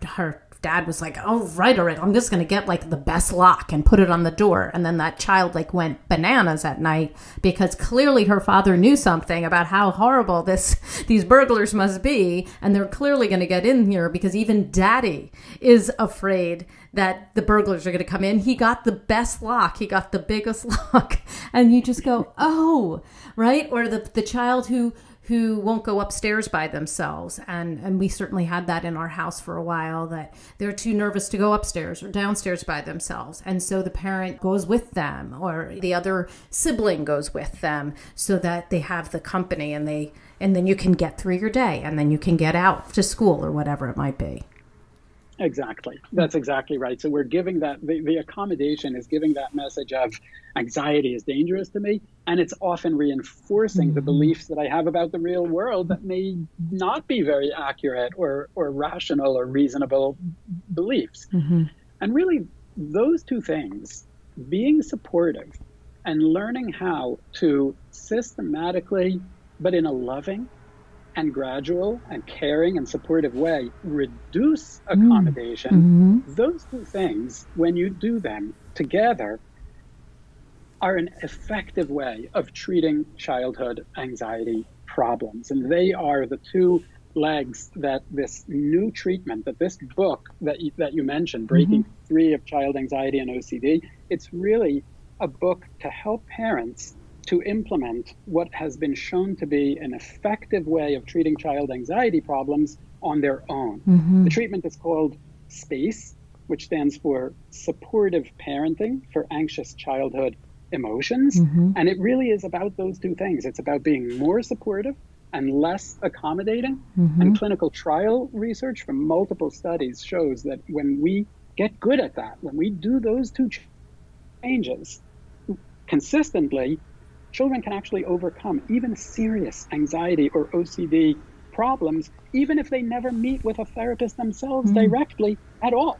S2: dad was like, all right, I'm just going to get like the best lock and put it on the door. And then that child like went bananas at night because clearly her father knew something about how horrible these burglars must be. And they're clearly going to get in here because even daddy is afraid that the burglars are going to come in. He got the best lock. He got the biggest lock. And you just go, oh, right. Or the child who won't go upstairs by themselves. And we certainly had that in our house for a while, that they're too nervous to go upstairs or downstairs by themselves. And so the parent goes with them, or the other sibling goes with them, so that they have the company, and then you can get through your day, and then you can get out to school or whatever it might be.
S3: Exactly. That's exactly right. So we're giving that, the accommodation is giving that message of anxiety is dangerous to me. And it's often reinforcing the beliefs that I have about the real world that may not be very accurate or rational or reasonable beliefs. And really, those two things, being supportive and learning how to systematically, but in a loving and gradual and caring and supportive way, reduce accommodation, those two things, when you do them together, are an effective way of treating childhood anxiety problems. And they are the two legs that this new treatment, that this book that you mentioned, Breaking Free of Child Anxiety and OCD, it's really a book to help parents to implement what has been shown to be an effective way of treating child anxiety problems on their own. The treatment is called SPACE, which stands for Supportive Parenting for Anxious Childhood Emotions. And it really is about those two things. It's about being more supportive and less accommodating. And clinical trial research from multiple studies shows that when we get good at that, when we do those two changes consistently, children can actually overcome even serious anxiety or OCD problems, even if they never meet with a therapist themselves directly at all.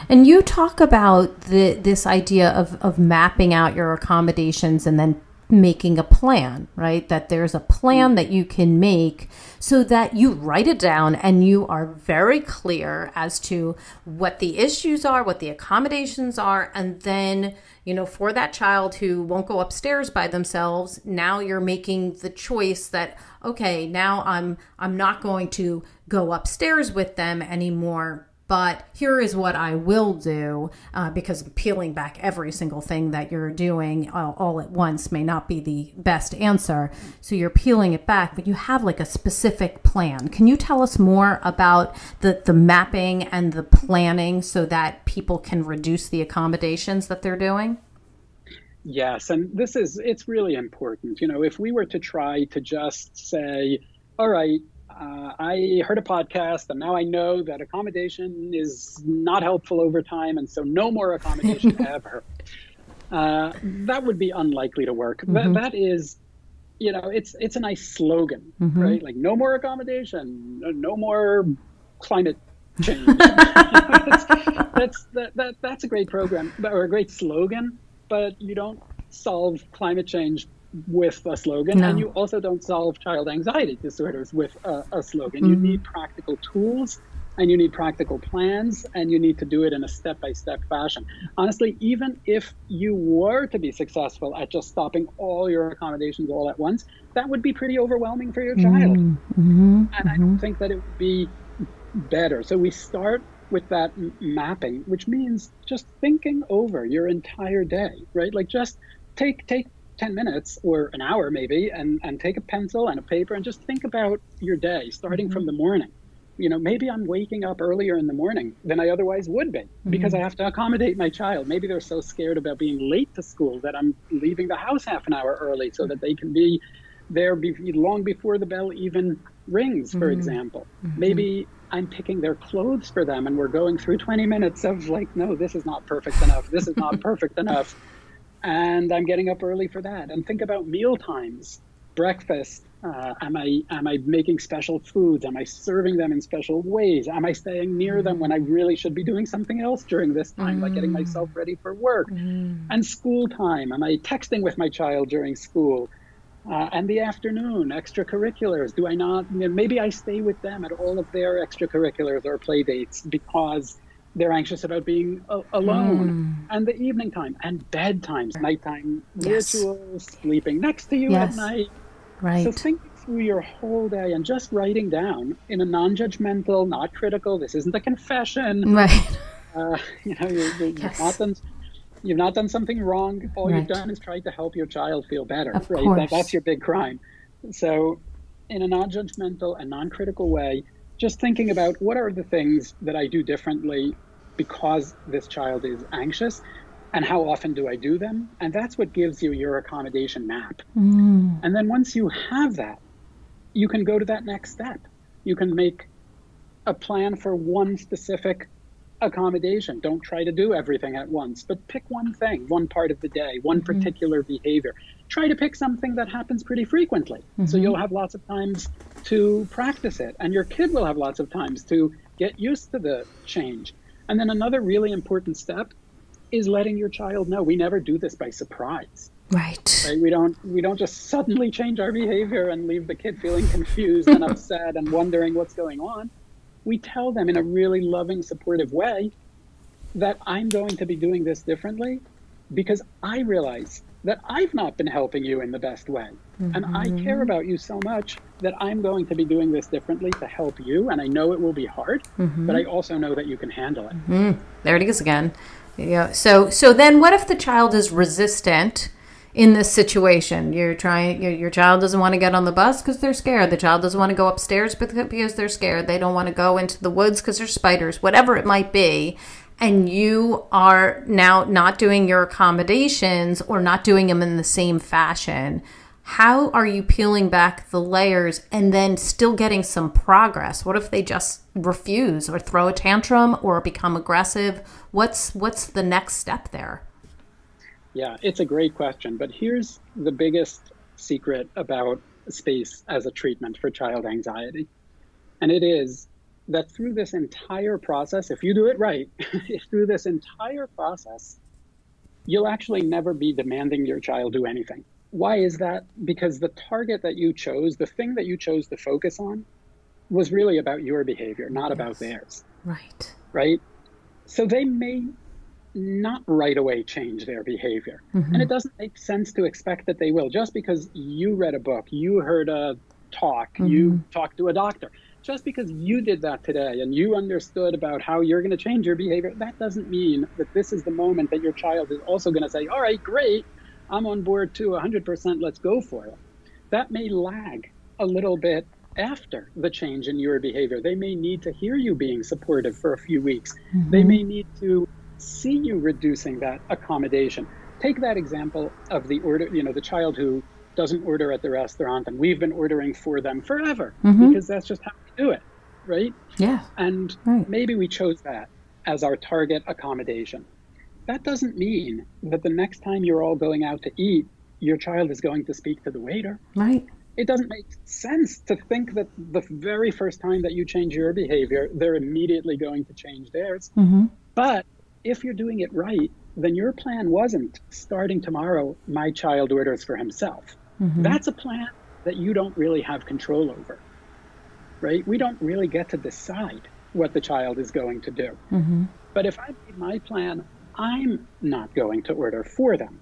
S2: And you talk about this idea of mapping out your accommodations and then making a plan, right? That there's a plan that you can make so that you write it down and you are very clear as to what the issues are, what the accommodations are, and then, you know, for that child who won't go upstairs by themselves, now you're making the choice that, okay, now I'm not going to go upstairs with them anymore, but here is what I will do, because peeling back every single thing that you're doing all at once may not be the best answer. So you're peeling it back, but you have like a specific plan. Can you tell us more about the mapping and the planning so that people can reduce the accommodations that they're doing?
S3: Yes, and it's really important. You know, if we were to try to just say, all right, I heard a podcast and now I know that accommodation is not helpful over time, and so no more accommodation ever. That would be unlikely to work. That is, you know, it's a nice slogan, right? Like no more accommodation, no more climate change. That's a great program or a great slogan, but you don't solve climate change with a slogan,
S2: No.
S3: and you also don't solve child anxiety disorders with a slogan. You need practical tools, and you need practical plans, and you need to do it in a step-by-step fashion. Honestly, even if you were to be successful at just stopping all your accommodations all at once, that would be pretty overwhelming for your child. And I don't think that it would be better. So we start with that mapping, which means just thinking over your entire day, right? Like just take 10 minutes or an hour maybe, and take a pencil and a paper and just think about your day, starting from the morning. You know, maybe I'm waking up earlier in the morning than I otherwise would be because I have to accommodate my child. Maybe they're so scared about being late to school that I'm leaving the house half an hour early so that they can be there long before the bell even rings, for example. Maybe I'm picking their clothes for them and we're going through 20 minutes of like, no, this is not perfect enough. This is not perfect enough. And I'm getting up early for that. And think about meal times, breakfast. Am I making special foods? Am I serving them in special ways? Am I staying near them when I really should be doing something else during this time, like getting myself ready for work? And school time. Am I texting with my child during school? And the afternoon, extracurriculars. Do I not? Maybe I stay with them at all of their extracurriculars or play dates because they're anxious about being alone. And the evening time and bedtimes, nighttime rituals, sleeping next to you at night.
S2: Right.
S3: So thinking through your whole day and just writing down in a non-judgmental, not critical. This isn't a confession.
S2: Right.
S3: You've not done something wrong. All you've done is tried to help your child feel better.
S2: Of
S3: right.
S2: course.
S3: That's your big crime. So in a non-judgmental and non-critical way, just thinking about what are the things that I do differently because this child is anxious, and how often do I do them? And that's what gives you your accommodation map. And then once you have that, you can go to that next step. You can make a plan for one specific accommodation. Don't try to do everything at once, but pick one thing, one part of the day, one particular behavior. Try to pick something that happens pretty frequently. So you'll have lots of times to practice it, and your kid will have lots of times to get used to the change. And then another really important step is letting your child know we never do this by surprise.
S2: Right.
S3: We don't just suddenly change our behavior and leave the kid feeling confused and upset and wondering what's going on. We tell them in a really loving, supportive way that I'm going to be doing this differently because I realize that I've not been helping you in the best way. And I care about you so much that I'm going to be doing this differently to help you. And I know it will be hard, but I also know that you can handle it.
S2: There it is again. Yeah. So then what if the child is resistant in this situation? Your child doesn't want to get on the bus because they're scared. The child doesn't want to go upstairs because they're scared. They don't want to go into the woods because there's spiders, whatever it might be. And you are now not doing your accommodations or not doing them in the same fashion. How are you peeling back the layers and then still getting some progress? What if they just refuse or throw a tantrum or become aggressive? What's the next step there?
S3: Yeah, it's a great question. But here's the biggest secret about space as a treatment for child anxiety. And it is that through this entire process, if you do it right, through this entire process, you'll actually never be demanding your child do anything. Why is that? Because the target that you chose, the thing that you chose to focus on, was really about your behavior, not about theirs.
S2: Right.
S3: Right? So they may not right away change their behavior. And it doesn't make sense to expect that they will. Just because you read a book, you heard a talk, you talked to a doctor, just because you did that today and you understood about how you're going to change your behavior, that doesn't mean that this is the moment that your child is also going to say, all right, great, I'm on board too, 100%, let's go for it. That may lag a little bit after the change in your behavior. They may need to hear you being supportive for a few weeks. They may need to see you reducing that accommodation. Take that example of the child who doesn't order at the restaurant, and we've been ordering for them forever because that's just how we do it, right?
S2: Yeah.
S3: And maybe we chose that as our target accommodation. That doesn't mean that the next time you're all going out to eat, your child is going to speak to the waiter.
S2: Right.
S3: It doesn't make sense to think that the very first time that you change your behavior, they're immediately going to change theirs. But if you're doing it right, then your plan wasn't starting tomorrow, my child orders for himself. That's a plan that you don't really have control over, right? We don't really get to decide what the child is going to do. But if I made my plan, I'm not going to order for them.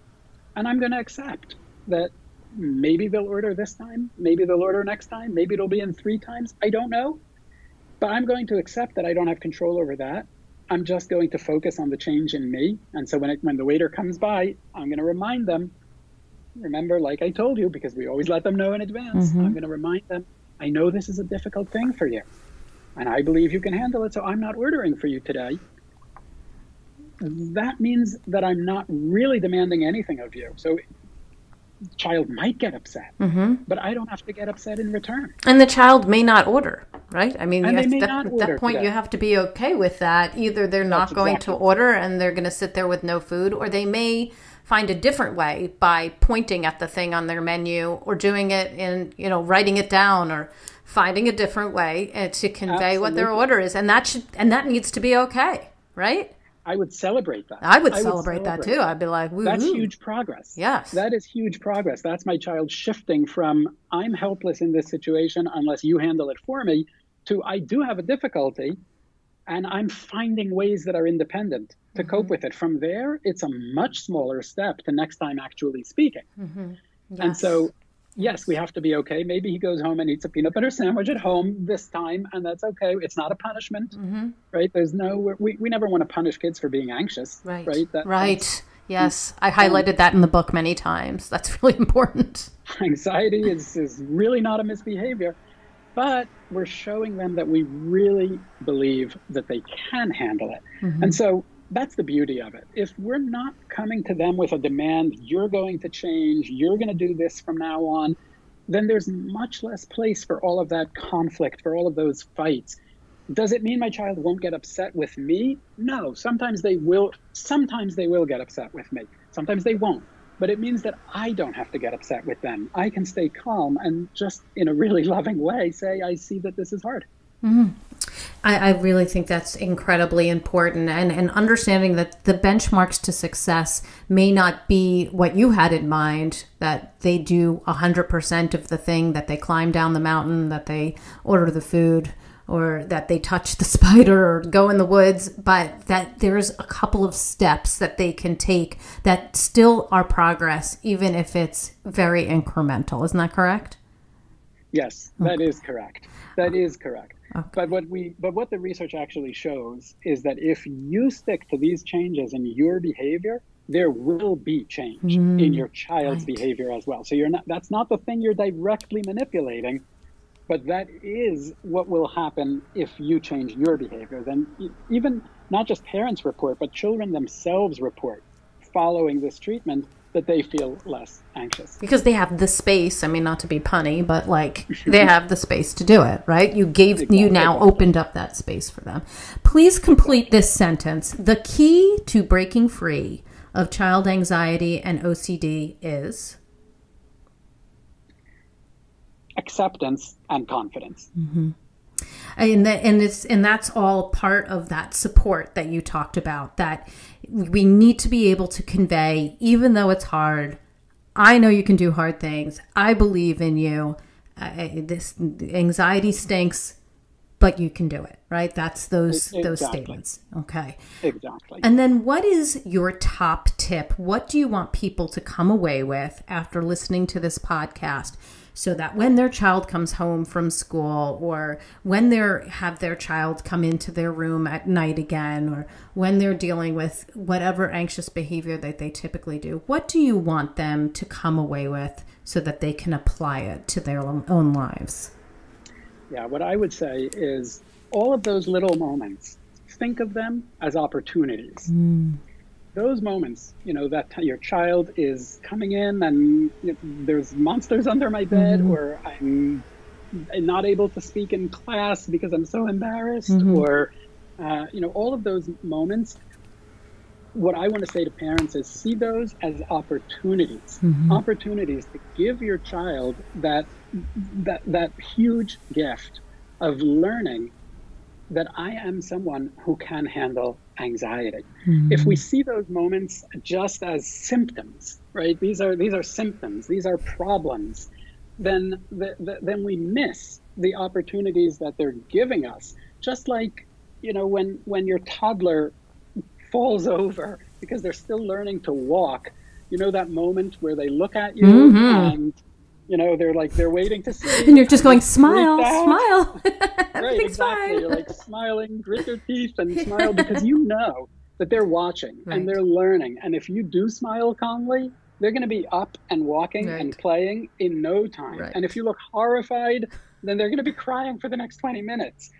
S3: And I'm going to accept that maybe they'll order this time, maybe they'll order next time, maybe it'll be in 3 times. I don't know. But I'm going to accept that I don't have control over that. I'm just going to focus on the change in me. And so when the waiter comes by, I'm going to remind them, remember, like I told you, because we always let them know in advance, I'm going to remind them, I know this is a difficult thing for you, and I believe you can handle it, so I'm not ordering for you today. That means that I'm not really demanding anything of you. So the child might get upset, but I don't have to get upset in return.
S2: And the child may not order, right? I mean,
S3: at
S2: that point, you have to be okay with that. Either they're not going to order and they're going to sit there with no food, or they may find a different way by pointing at the thing on their menu or doing it in, writing it down or finding a different way to convey what their order is. And that needs to be okay, right?
S3: I would celebrate that.
S2: I would celebrate that too. I'd be like, woo-hoo.
S3: That's huge progress.
S2: Yes.
S3: That is huge progress. That's my child shifting from I'm helpless in this situation unless you handle it for me to I do have a difficulty and I'm finding ways that are independent to cope with it. From there, it's a much smaller step to next time actually speaking. Yes. And so, yes, we have to be okay. Maybe he goes home and eats a peanut butter sandwich at home this time, and that's okay. It's not a punishment, right? There's we never want to punish kids for being anxious, right?
S2: Right. Yes, I highlighted that in the book many times. That's really important.
S3: Anxiety is really not a misbehavior, but we're showing them that we really believe that they can handle it. And so that's the beauty of it. If we're not coming to them with a demand, you're going to change, you're going to do this from now on, then there's much less place for all of that conflict, for all of those fights. Does it mean my child won't get upset with me? No, sometimes they will get upset with me. Sometimes they won't. But it means that I don't have to get upset with them. I can stay calm and just in a really loving way say, I see that this is hard.
S2: I really think that's incredibly important, and understanding that the benchmarks to success may not be what you had in mind, that they do 100% of the thing, that they climb down the mountain, that they order the food, or that they touch the spider or go in the woods, but that there's a couple of steps that they can take that still are progress, even if it's very incremental. Isn't that correct?
S3: Yes, that is correct. That is correct. Okay. But what the research actually shows is that if you stick to these changes in your behavior, there will be change in your child's behavior as well. So that's not the thing you're directly manipulating, but that is what will happen if you change your behavior. Then even not just parents report, but children themselves report following this treatment that they feel less anxious. Because
S2: they have the space, I mean, not to be punny, but like they have the space to do it, right? You now opened up that space for them. Please complete this sentence. The key to breaking free of child anxiety and OCD is?
S3: Acceptance and confidence.
S2: And that's all part of that support that you talked about, that we need to be able to convey, even though it's hard, I know you can do hard things. I believe in you. This anxiety stinks, but you can do it, right? That's those statements. Okay.
S3: Exactly.
S2: And then what is your top tip? What do you want people to come away with after listening to this podcast, so that when their child comes home from school, or when they have their child come into their room at night again, or when they're dealing with whatever anxious behavior that they typically do, what do you want them to come away with so that they can apply it to their own lives?
S3: Yeah, what I would say is all of those little moments, think of them as opportunities. Those moments, that your child is coming in and there's monsters under my bed, or I'm not able to speak in class because I'm so embarrassed, or, all of those moments. What I want to say to parents is see those as opportunities, opportunities to give your child that huge gift of learning that I am someone who can handle anxiety. If we see those moments just as symptoms right? These are symptoms. These are problems. Then we miss the opportunities that they're giving us. Just like, when your toddler falls over because they're still learning to walk, that moment where they look at you and, they're waiting to see.
S2: And you're just going, smile, smile.
S3: Right, exactly. Fine. You're like smiling, grit your teeth and smile because that they're watching and they're learning. And if you do smile calmly, they're going to be up and walking and playing in no time. Right. And if you look horrified, then they're going to be crying for the next 20 minutes.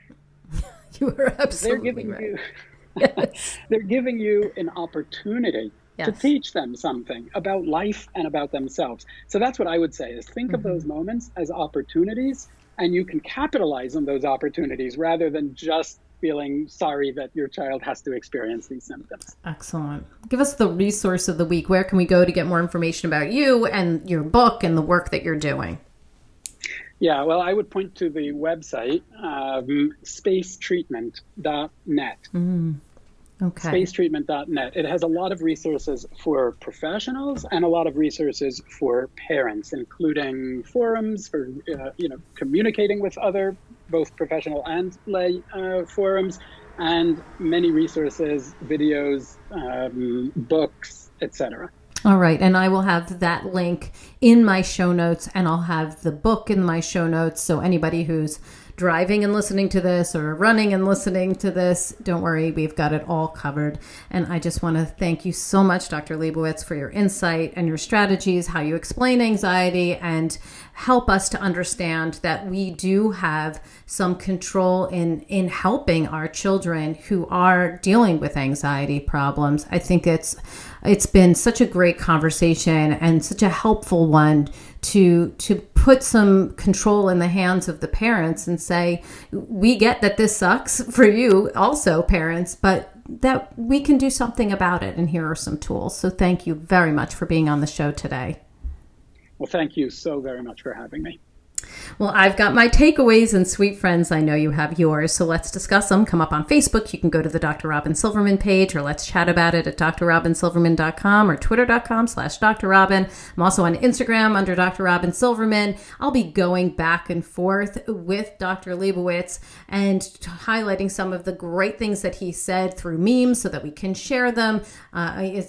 S2: You are absolutely right.
S3: They're giving you an opportunity to teach them something about life and about themselves. So that's what I would say is think of those moments as opportunities, and you can capitalize on those opportunities rather than just feeling sorry that your child has to experience these symptoms.
S2: Excellent. Give us the resource of the week. Where can we go to get more information about you and your book and the work that you're doing?
S3: Yeah, well, I would point to the website, spacetreatment.net.
S2: Okay.
S3: Spacetreatment.net. It has a lot of resources for professionals and a lot of resources for parents, including forums for communicating with other, both professional and lay forums, and many resources, videos, books, etc.
S2: All right. And I will have that link in my show notes, and I'll have the book in my show notes. So anybody who's driving and listening to this or running and listening to this, don't worry, we've got it all covered. And I just want to thank you so much, Dr. Lebowitz, for your insight and your strategies, how you explain anxiety and help us to understand that we do have some control in helping our children who are dealing with anxiety problems. I think it's been such a great conversation and such a helpful one to put some control in the hands of the parents and say, we get that this sucks for you also, parents, but that we can do something about it. And here are some tools. So thank you very much for being on the show today.
S3: Well, thank you so very much for having me.
S2: Well, I've got my takeaways, and sweet friends, I know you have yours. So let's discuss them. Come up on Facebook. You can go to the Dr. Robyn Silverman page, or let's chat about it at drrobynsilverman.com or twitter.com/Dr. Robyn. I'm also on Instagram under Dr. Robyn Silverman. I'll be going back and forth with Dr. Lebowitz and highlighting some of the great things that he said through memes so that we can share them.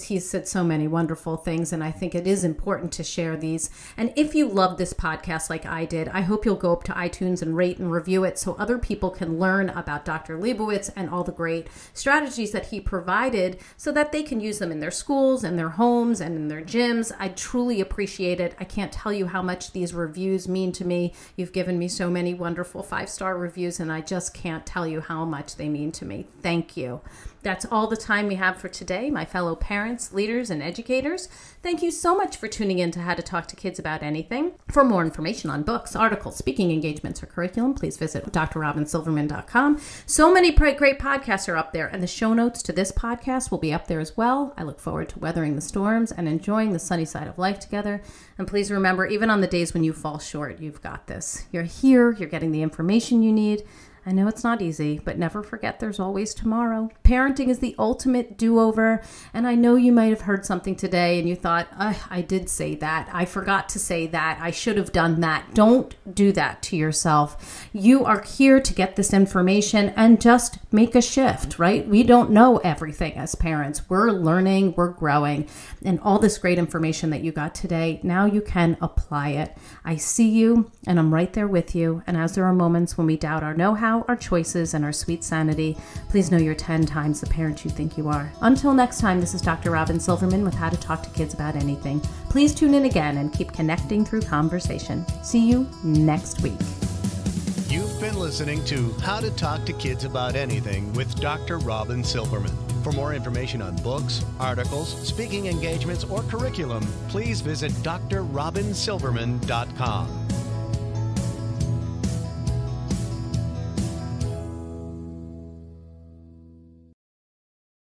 S2: He's said so many wonderful things, and I think it is important to share these. And if you love this podcast like I did, I hope you'll go up to iTunes and rate and review it so other people can learn about Dr. Lebowitz and all the great strategies that he provided so that they can use them in their schools and their homes and in their gyms. I truly appreciate it. I can't tell you how much these reviews mean to me. You've given me so many wonderful 5-star reviews, and I just can't tell you how much they mean to me. Thank you. That's all the time we have for today, my fellow parents, leaders, and educators. Thank you so much for tuning in to How to Talk to Kids About Anything. For more information on books, articles, speaking engagements, or curriculum, please visit drrobynsilverman.com. So many great podcasts are up there, and the show notes to this podcast will be up there as well. I look forward to weathering the storms and enjoying the sunny side of life together. And please remember, even on the days when you fall short, you've got this. You're here, you're getting the information you need. I know it's not easy, but never forget there's always tomorrow. Parenting is the ultimate do-over, and I know you might have heard something today and you thought, I did say that. I forgot to say that. I should have done that. Don't do that to yourself. You are here to get this information and just make a shift, right? We don't know everything as parents. We're learning, we're growing, and all this great information that you got today, now you can apply it. I see you, and I'm right there with you, and as there are moments when we doubt our know-how, our choices, and our sweet sanity, please know you're 10 times the parent you think you are. Until next time, this is Dr. Robyn Silverman with How to Talk to Kids About Anything. Please tune in again and keep connecting through conversation. See you next week.
S1: You've been listening to How to Talk to Kids About Anything with Dr. Robyn Silverman. For more information on books, articles, speaking engagements, or curriculum, please visit drrobynsilverman.com.